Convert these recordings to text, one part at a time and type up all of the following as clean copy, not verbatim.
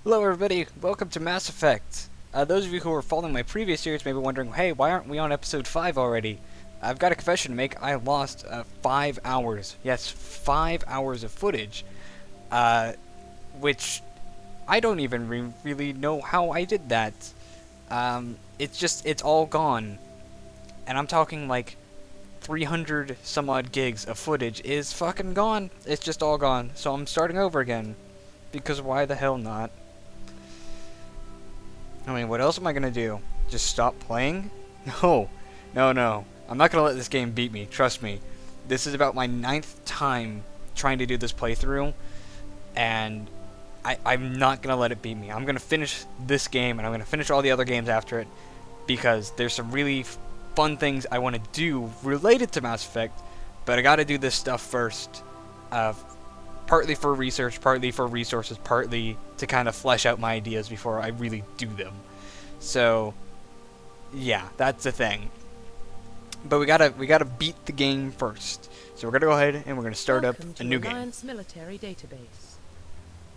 Hello everybody, welcome to Mass Effect. Those of you who are following my previous series may be wondering, hey, why aren't we on episode 5 already? I've got a confession to make. I lost 5 hours. Yes, 5 hours of footage. Which I don't even really know how I did that. It's all gone. And I'm talking like 300 some odd gigs of footage is fucking gone. It's just all gone. So I'm starting over again. Because why the hell not? I mean, what else am I gonna do? Just stop playing? No. No. I'm not gonna let this game beat me, trust me. This is about my 9th time trying to do this playthrough, and I'm not gonna let it beat me. I'm gonna finish this game, and I'm gonna finish all the other games after it, because there's some really fun things I want to do related to Mass Effect, but I gotta do this stuff first. Partly for research, partly for resources, partly to kind of flesh out my ideas before I really do them. So, yeah, that's the thing. But we gotta beat the game first. So we're gonna go ahead and we're gonna start up a new game. Alliance Military Database.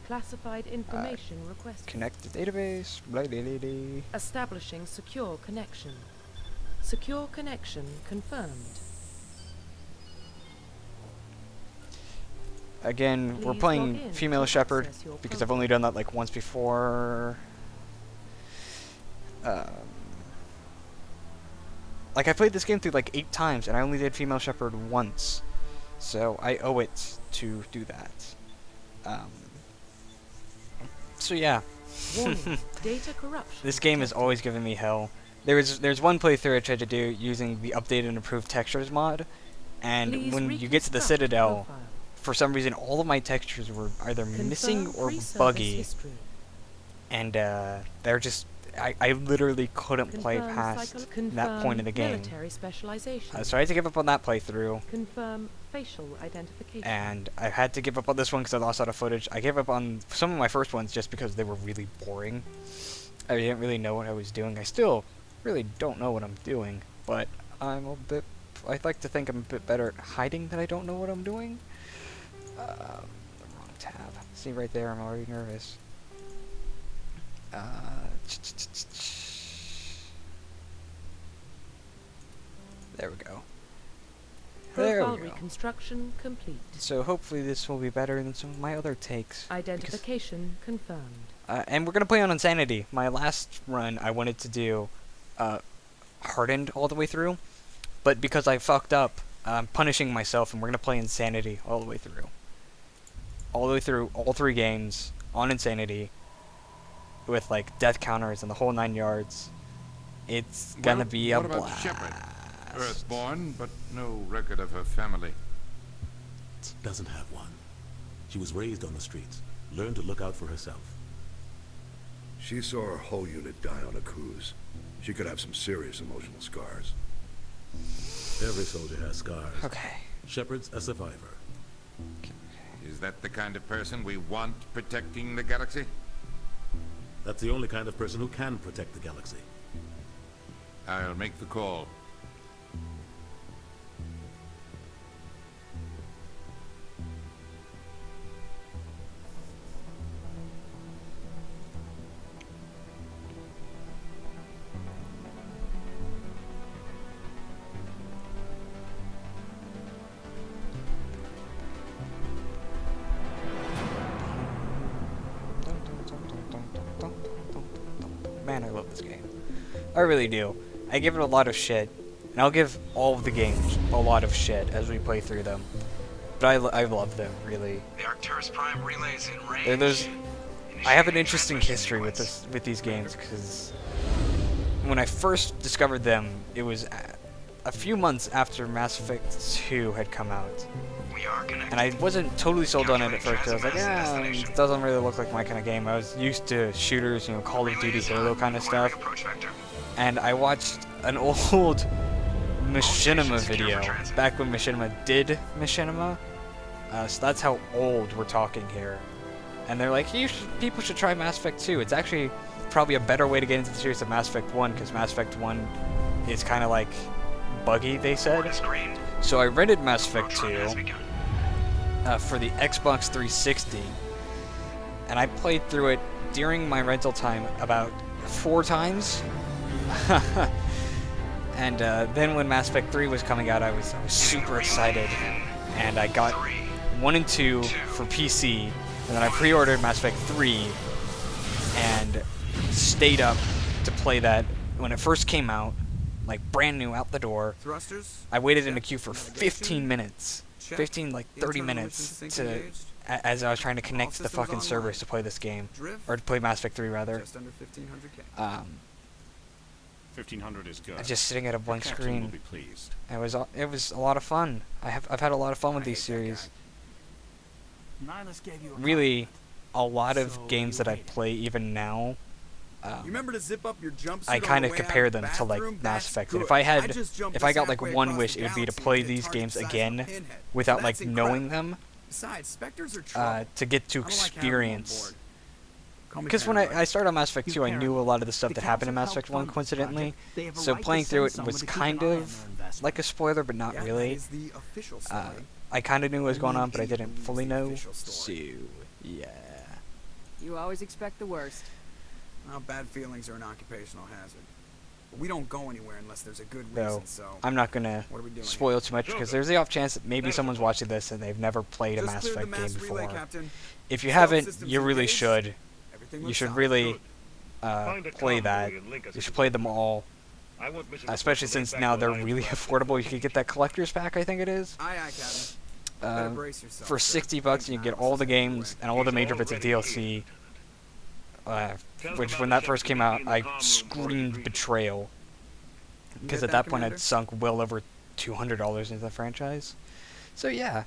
Classified information requested. Connect the database. Blah, blah, blah, blah. Establishing secure connection. Secure connection confirmed. Again, we're Please playing log in female to Shepard access your because I've only done that like once before. Like I played this game through like 8 times and I only did female Shepard once, so I owe it to do that. So yeah. Warning. Data corruption. This game is detected. always giving me hell. There's one playthrough I tried to do using the updated and improved textures mod, and Please when you get to the reconstruct Citadel, profile. for some reason all of my textures were either missing Confirm or pre-service buggy, history. and they're just I literally couldn't play Confirm past cycle- that point in the game. Military specialization. So I had to give up on that playthrough, Confirm facial identification. and I had to give up on this one because I lost a lot of footage. I gave up on some of my first ones just because they were really boring. I didn't really know what I was doing. I still really don't know what I'm doing, but I'd like to think I'm a bit better at hiding that I don't know what I'm doing. The wrong tab. See right there, I'm already nervous. There we go. There Profile we go. reconstruction complete. So hopefully this will be better than some of my other takes. Identification confirmed. And we're gonna play on Insanity. My last run I wanted to do Hardened all the way through, but because I fucked up, I'm punishing myself, and we're gonna play Insanity all the way through. All the way through all 3 games on Insanity, with like death counters and the whole 9 yards. It's gonna be a what about blast. Shepard? Earthborn, but no record of her family. Doesn't have one. She was raised on the streets, learned to look out for herself. She saw her whole unit die on a cruise. She could have some serious emotional scars. Every soldier has scars. Okay. Shepard's a survivor. Is that the kind of person we want protecting the galaxy? That's the only kind of person who can protect the galaxy. I'll make the call. Man, I love this game. I really do. I give it a lot of shit, and I'll give all of the games a lot of shit as we play through them. But I love them, really. The Arcturus Prime relays in range. There's I have an interesting history with these games, because when I first discovered them, it was a few months after Mass Effect 2 had come out. We are connected. And I wasn't totally sold on it at first. I was like, yeah, it doesn't really look like my kind of game. I was used to shooters, you know, Call of Duty, Halo kind of stuff. Approach vector. And I watched an old Machinima video, back when Machinima did Machinima. So that's how old we're talking here. And they're like, people should try Mass Effect 2. It's actually probably a better way to get into the series than Mass Effect 1, because Mass Effect 1 is kind of like buggy, they said. So I rented Mass Effect 2 for the Xbox 360, and I played through it during my rental time about 4 times. And then when Mass Effect 3 was coming out, I was super excited, and I got 1 and 2 for PC, and then I pre-ordered Mass Effect 3, and stayed up to play that when it first came out, like brand new out the door. Thrusters? I waited in a queue for 15 minutes, 15 like 30 minutes as I was trying to connect to the fucking servers to play this game, or to play Mass Effect 3 rather. Just under 1500K. 1500 is good. Just sitting at a blank Captain screen. will be pleased. It was a lot of fun. I've had a lot of fun with these series. Nihilus gave you a Really, a lot of So games you that I waited. play even now, You remember to zip up your jumpsuit I on kind the of way out compare of the them to like bathroom? Mass That's Effect. And good. if I had, just jumped if I this got like halfway one across wish, the it would be to galaxy play and hit these targets games the size of a again, pinhead. without That's like knowing incredible. them, Besides, Spectres are trouble. to get to I don't like having them on experience. board. Call me Because when paranoid. I started on Mass Effect You 2, I knew a paranoid. lot of the stuff The that happened in council Mass Effect helped 1 fund this coincidentally, project. They have a so right to playing send through it someone was to keep kind an eye on of their investment. like a spoiler, but not Yeah, that really. is the official story. I kind of knew what was going Only on, but I Eve didn't believes fully the know. official So, story. yeah. You always expect the worst. Well, bad feelings are an occupational hazard. We don't go anywhere unless there's a good No, reason, so... I'm not gonna What are we doing? spoil too much because there's the off chance that maybe someone's watching this and they've never played a Just Mass cleared the Effect game mass relay, before. Captain. If you Stealth haven't, systems you really engaged. should. Everything You looks should solid. really Find a play that. convoy and link us You should with play them. them all, I want Mission especially Control since back now to they're Alliance really class affordable. You could get that collector's pack, I think it is, Aye, aye, Captain. Better brace yourself, for sir. $60, and you get all the games and all the major bits of DLC. Which, when that first came out, I screamed betrayal. Because get at that, that point, I'd Commander? sunk well over $200 into the franchise. So yeah,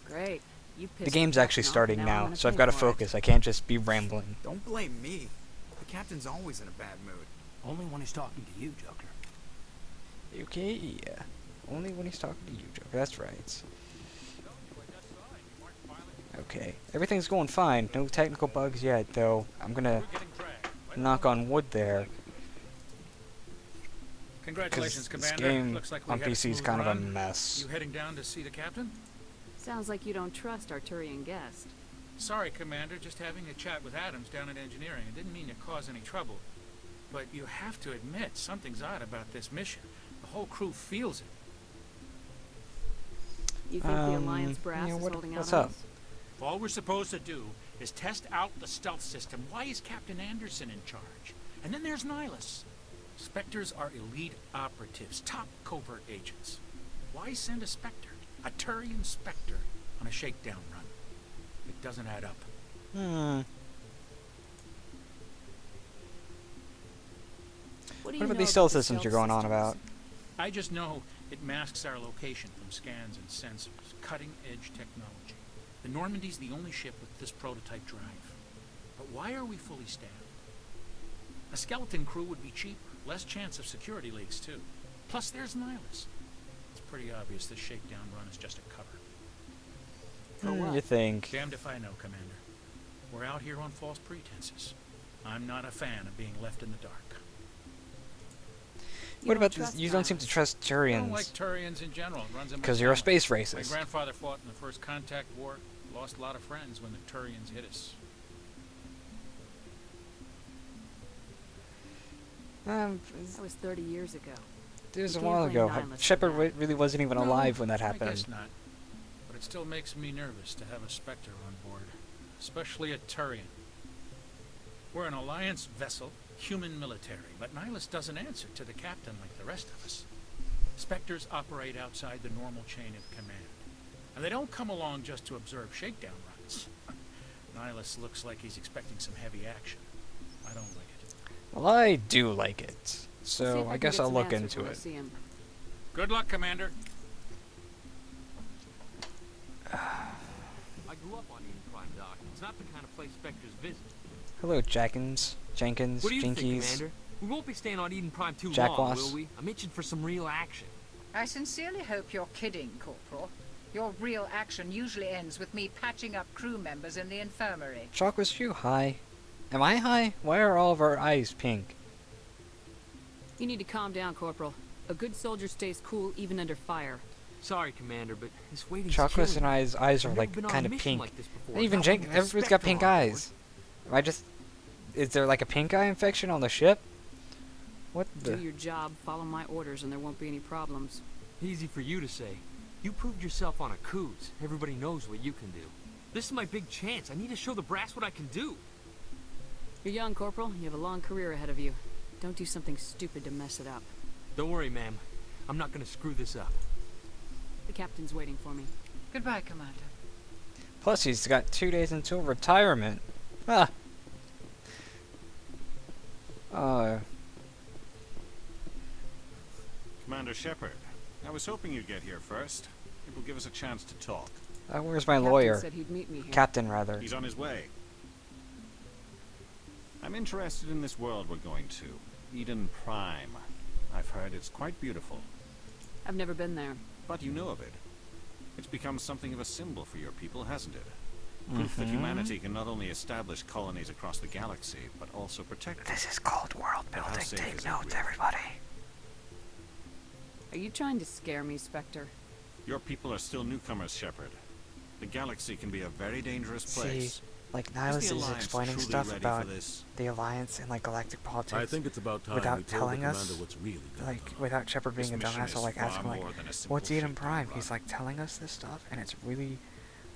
Great. You the pissed game's the actually captain off, starting and now I'm now, gonna so I've pay got to for it. focus. I can't just be rambling. Don't blame me. The captain's always in a bad mood. Only when he's talking to you, Joker. Okay, yeah. Only when he's talking to you, Joker. That's right. Okay, everything's going fine. No technical bugs yet, though. I'm gonna knock on wood there. Congratulations, Because this Commander. game Looks like we on had a PC is smooth kind of a run. mess. You heading down to see the captain? Sounds like you don't trust Arturian guest. Sorry, Commander. Just having a chat with Adams down at engineering. I didn't mean to cause any trouble. But you have to admit, something's odd about this mission. The whole crew feels it. You think the Alliance brass yeah, is what- holding what's out on up? us? All we're supposed to do is test out the stealth system. Why is Captain Anderson in charge? And then there's Nihilus. Spectres are elite operatives, top covert agents. Why send a Spectre, a Turian Spectre, on a shakedown run? It doesn't add up. What do What you about know these stealth the systems you're stealth going on systems? about? I just know it masks our location from scans and sensors. Cutting-edge technology. The Normandy's the only ship with this prototype drive. But why are we fully staffed? A skeleton crew would be cheaper, less chance of security leaks too. Plus there's Nihilus. It's pretty obvious this shakedown run is just a cover. For what? You think? Damned if I know, Commander. We're out here on false pretenses. I'm not a fan of being left in the dark. You What don't about this? trust You don't seem to Nihilus. trust I don't like Turians. Turians in general. It runs in my Because you're a family. space My racist. grandfather fought in the First Contact War. Lost a lot of friends when the Turians hit us. That was 30 years ago. It was You a can't while blame ago. Nihilus for Shepard that. really wasn't even No, alive when that I happened. guess not. But it still makes me nervous to have a Spectre on board. Especially a Turian. We're an Alliance vessel, human military, but Nihilus doesn't answer to the captain like the rest of us. Spectres operate outside the normal chain of command. And they don't come along just to observe shakedown runs. Nihilus looks like he's expecting some heavy action. I don't like it. Well, I do like it. See if So I can guess get I'll some look answers into when I it. see him. Good luck, Commander. I grew up on Eden Prime, Doc. It's not the kind of place Spectres visit. Hello, Jenkins, What do you think, Jinkies. Commander? We won't be staying on Eden Prime too Jack long, Ross. will we? I'm itching for some real action. I sincerely hope you're kidding, Corporal. Your real action usually ends with me patching up crew members in the infirmary. Chalk, was you high? Am I high? Why are all of our eyes pink? You need to calm down, Corporal. A good soldier stays cool even under fire. Sorry, Commander, but this waiting's Chocolate's killing and me. eyes are I've like never been on kind a of mission pink. like this before. Even Not Jake, one with a everybody's got Spectre pink on board. eyes. Am I just? Is there like a pink eye infection on the ship? What Do the? your job, follow my orders, and there won't be any problems. Easy for you to say. You proved yourself on Akuz. Everybody knows what you can do. This is my big chance. I need to show the brass what I can do. You're young, Corporal. You have a long career ahead of you. Don't do something stupid to mess it up. Don't worry, ma'am. I'm not gonna screw this up. The captain's waiting for me. Goodbye, Commander. Plus, he's got 2 days until retirement. Ah. Commander Shepard, I was hoping you'd get here first. It will give us a chance to talk. Where's my Captain lawyer? said he'd meet me here. Captain, rather. He's on his way. I'm interested in this world we're going to. Eden Prime. I've heard it's quite beautiful. I've never been there. But you know of it. It's become something of a symbol for your people, hasn't it? Proof that humanity can not only establish colonies across the galaxy, but also protect them. This is called world But how building. safe Take is it notes, really? everybody. Are you trying to scare me, Spectre? Your people are still newcomers, Shepard. The galaxy can be a very dangerous See, place. like Is Nihilus the is Alliance explaining truly stuff ready about for this? the Alliance and like galactic politics. I think it's about time without we told telling the us, commander what's really going like on. without Shepard being This a mission dumbass, or is like far asking like, more than a simple "What's Eden shakedown Prime?" run. He's like telling us this stuff, and it's really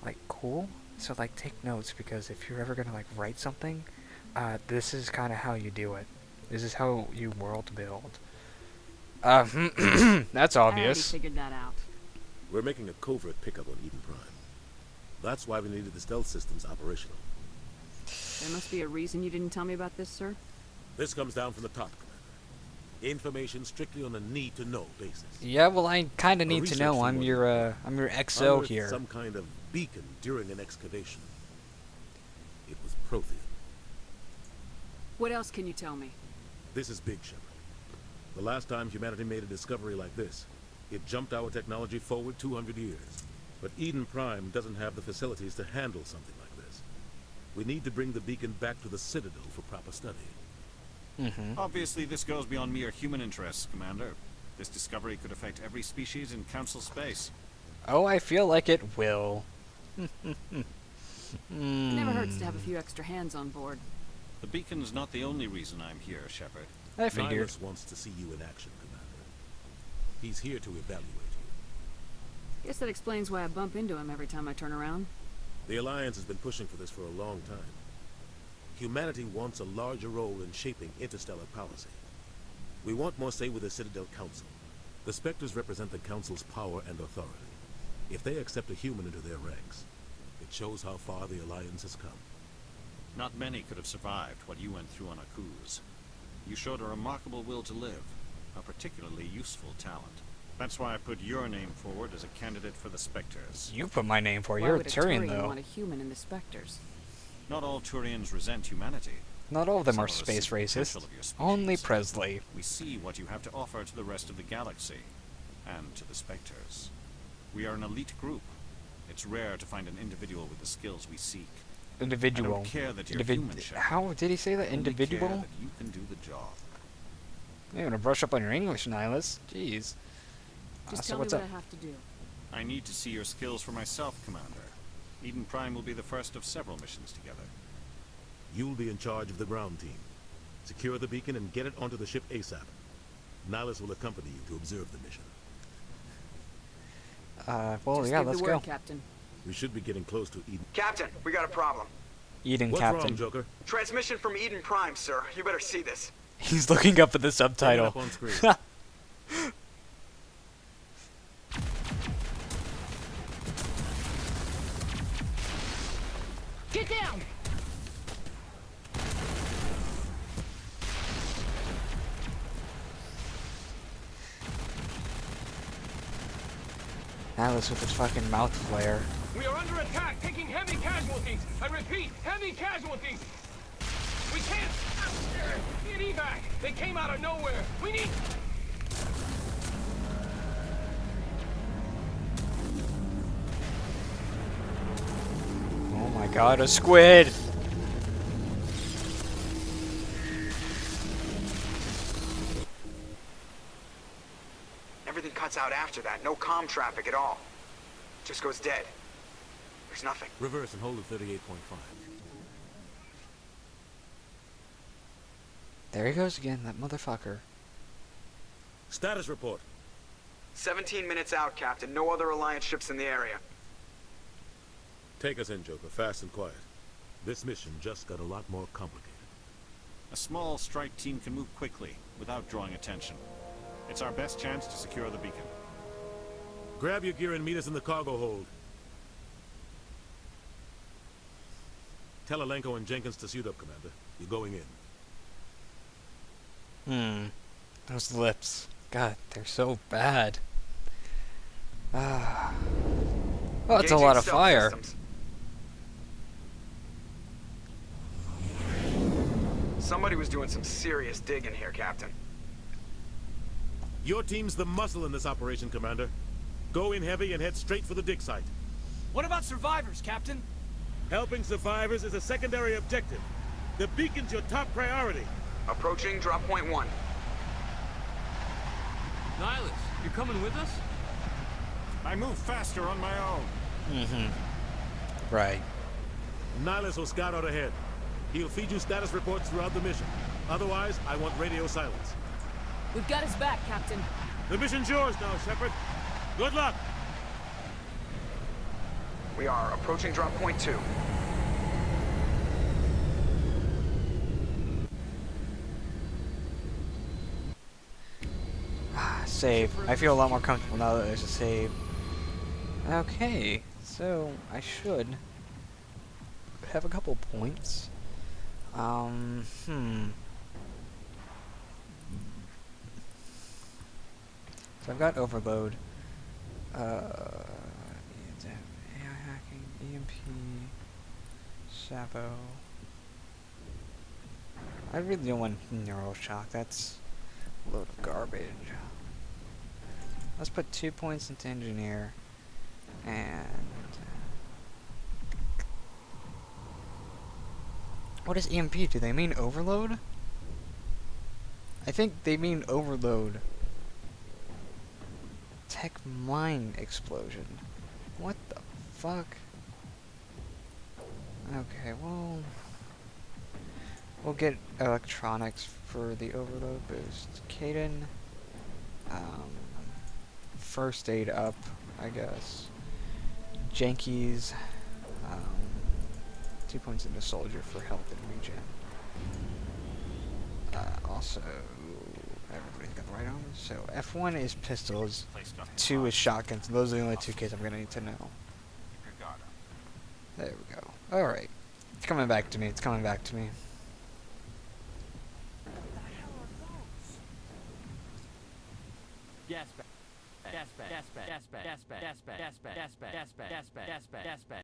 like cool. So like take notes, because if you're ever gonna like write something, this is kind of how you do it. This is how you world build. That's I already obvious. figured that out. We're making a covert pickup on Eden Prime. That's why we needed the stealth systems operational. There must be a reason you didn't tell me about this, sir. This comes down from the top, Commander. Information strictly on a need-to-know basis. Yeah, well, I kind of need to research know. team I'm was your XO unearthed here. some kind of beacon during an excavation. It was Prothean. What else can you tell me? This is big, Shepard. The last time humanity made a discovery like this, it jumped our technology forward 200 years. But Eden Prime doesn't have the facilities to handle something like this. We need to bring the beacon back to the Citadel for proper study. Obviously, this goes beyond mere human interests, Commander. This discovery could affect every species in Council space. Oh, I feel like it will. It never hurts to have a few extra hands on board. The beacon's not the only reason I'm here, Shepard. I figured. Nihilus wants to see you in action, Commander. He's here to evaluate you. Guess that explains why I bump into him every time I turn around. The Alliance has been pushing for this for a long time. Humanity wants a larger role in shaping interstellar policy. We want more say with the Citadel Council. The Spectres represent the Council's power and authority. If they accept a human into their ranks, it shows how far the Alliance has come. Not many could have survived what you went through on Akuz. You showed a remarkable will to live, a particularly useful talent. That's why I put your name forward as a candidate for the Spectres. You put my name for it. Why You're a would Turian, Turian though. want a human in the Spectres? Not all Turians resent humanity. Not all of them Some are of us see space the potential racists. of your species. Only Presley. We see what you have to offer to the rest of the galaxy, and to the Spectres. We are an elite group. It's rare to find an individual with the skills we seek. Individual. I don't care that you're Individ- human, Shepard. How did he say that? I only care Individual? that you can do the job. You're gonna brush up on your English, Nihilus. Jeez. Just So tell me what's what up? I have to do. I need to see your skills for myself, Commander. Eden Prime will be the first of several missions together. You'll be in charge of the ground team. Secure the beacon and get it onto the ship ASAP. Nihilus will accompany you to observe the mission. Well, Just yeah, give let's the go. word, Captain. We should be getting close to Eden. Captain, we got a problem. Eden What's Captain. wrong, Joker? Transmission from Eden Prime, sir. You better see this. He's looking up at the Bring it subtitle. up on screen. Get down! Nihilus with his fucking mouth flare. We are under attack, taking heavy casualties. I repeat, heavy casualties. We can't get evac. They came out of nowhere. We need. Oh my god, a squid! Everything cuts out after that. No comm traffic at all. Just goes dead. There's nothing. Reverse and hold at 38.5. There he goes again, that motherfucker. Status report. 17 minutes out, Captain. No other Alliance ships in the area. Take us in, Joker, fast and quiet. This mission just got a lot more complicated. A small strike team can move quickly, without drawing attention. It's our best chance to secure the beacon. Grab your gear and meet us in the cargo hold. Tell Alenko and Jenkins to suit up, Commander. You're going in. Those lips. God, they're so bad. Ah. Oh, it's a lot of fire. Systems. Somebody was doing some serious digging here, Captain. Your team's the muscle in this operation, Commander. Go in heavy and head straight for the dig site. What about survivors, Captain? Helping survivors is a secondary objective. The beacon's your top priority. Approaching drop point 1. Nihilus, you coming with us? I move faster on my own. Right. Nihilus will scout out ahead. He'll feed you status reports throughout the mission. Otherwise, I want radio silence. We've got his back, Captain. The mission's yours now, Shepard. Good luck! We are approaching drop point 2. Save. I feel a lot more comfortable now that there's a save. Okay, so I should have a couple points. So I've got overload. AI hacking, EMP, Sabo. I really don't want neural shock. That's a load of garbage. Let's put 2 points into engineer, and what does EMP? Do they mean overload? I think they mean overload. Tech mine explosion. What the fuck? Okay, well, we'll get electronics for the overload boost. Caden, first aid up, I guess. Jankies, 2 points into soldier for health and regen. Also, everybody's got the right armor. So F1 is pistols, 2 is shotguns. Those are the only 2 kids I'm gonna need to know. There we go. Alright. It's coming back to me, it's coming back to me. Gas bag. Gas bag. Gas bag. Gas bag. Gas bag. Gas bag. Gas bag. Gas bag. Gas bag. Gas bag. Gas bag.